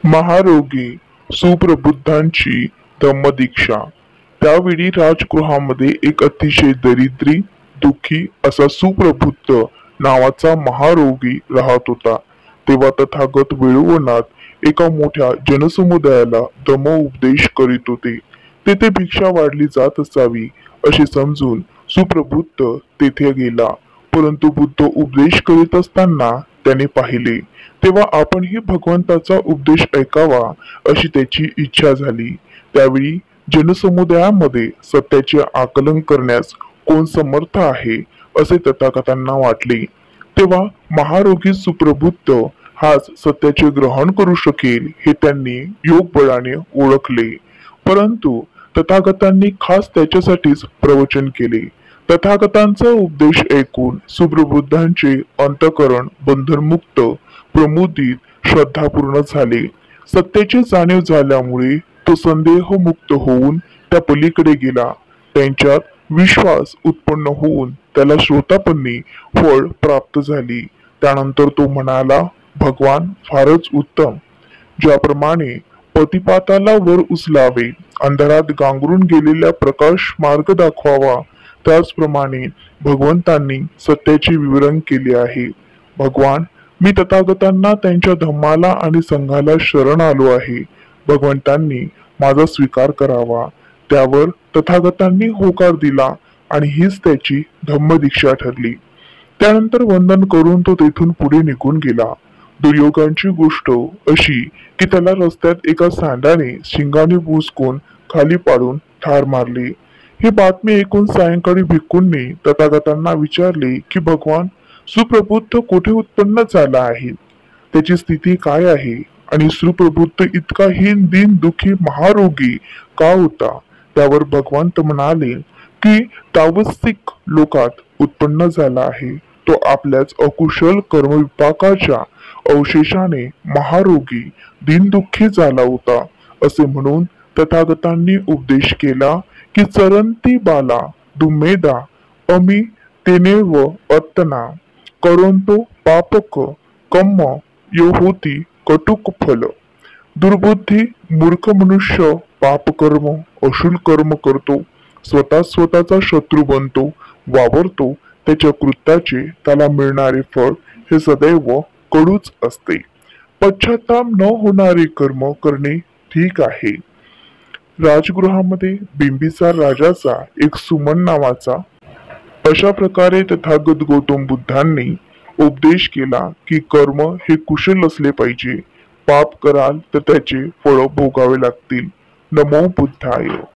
महारोगी सुप्रबुद्धांची धम्मदीक्षा। त्यावेळी राजगृहामध्ये एक अतिशय दरिद्री, दुःखी असा सुप्रबुद्ध नावाचा महारोगी राहत होता। तेव्हा तथागत वेळोवनात एका मोठ्या जनसमुदायाला धम्मोपदेश करीत होते। तेथे भिक्षा वाढली जात असावी असे समजून सुप्रबुद्ध तेथे गेला। परंतु बुद्ध उपदेश करीत असताना त्याने पाहिले, तेव्हा आपणही भगवंताचा उपदेश ऐकावा अशी त्याची इच्छा झाली। त्यावेळी जनसमुदायामध्ये सत्याचे आकलन करण्यास कोण समर्थ आहे असे तथागतांना वाटले। तेव्हा महारोगी सुप्रबुद्ध हाच सत्याचे ग्रहण करू शकेल हे त्यांनी योगबळाने ओळखले। परंतु तथागतांनी खास त्याच्यासाठीच प्रवचन केले। तथागतांचा उपदेश ऐकून सुप्रबुद्धांचे अंतःकरण बंधनमुक्त, प्रमुदित, श्रद्धापूर्ण झाले। सत्याची जाणीव झाल्यामुळे तो संदेहमुक्त होऊन त्या पलीकडे गेला। त्यांच्यात विश्वास उत्पन्न होऊन त्याला श्रोतापन्नी फळ प्राप्त झाली। त्यानंतर तो म्हणाला, भगवान फारच उत्तम। ज्याप्रमाणे पतिपाताला वर उचलावे, अंधारात गांगरून गेलेल्या प्रकाश मार्ग दाखवावा, त्याचप्रमाणे भगवंतांनी सत्याचे विवरण केले आहे। भगवान, मी तथागतांना त्यांच्या धम्माला आणि संघाला शरण आलो आहे। भगवंतांनी माझा स्वीकार करावा। त्यावर तथागतांनी होकार दिला आणि हीच त्याची धम्मदीक्षा ठरली। त्यानंतर वंदन करून तो तेथून पुढे निघून गेला। दुर्योगांची गोष्ट अशी की त्याला रस्त्यात एका सांडाने शिंगाने बुचकून खाली पाडून ठार मारले। ही बातमी ऐकून सायंकाळी भिक्खूंनी तथागतांना विचारले की भगवान, सुप्रबुद्ध कुठे उत्पन्न झाला आहे, त्याची स्थिती काय आहे आणि सुप्रबुद्ध इतका हीन, दीन, दुःखी, महारोगी का होता? त्यावर भगवंत म्हणाले की तावस्तिक लोकात उत्पन्न झाला आहे। तो आपल्याच अकुशल कर्मविपाकाच्या अवशेषाने महारोगी, दीनदुःखी झाला होता। असे म्हणून तथागतांनी उपदेश केला की चरंती बाला दुमेदा अमी तेनेव अत्तना करोंतो पापक कम्म यो होती कटुक फल। दुर्बुद्धी मूर्ख मनुष्य पापकर्म, अशुल कर्म करतो, स्वतःचा शत्रू बनतो, वावरतो। त्याच्या कृत्याचे त्याला मिळणारे फळ हे सदैव कडूच असते। पश्चाताप न होणारे कर्म करणे ठीक आहे। राजगृहामध्ये बिंबिसार राजाचा एक सुमन नावाचा अशा प्रकारे तथागत गौतम बुद्धांनी उपदेश केला की कर्म हे कुशल असले पाहिजे। पाप कराल तर त्याचे फळ भोगावे लागतील। नमो बुद्धाय।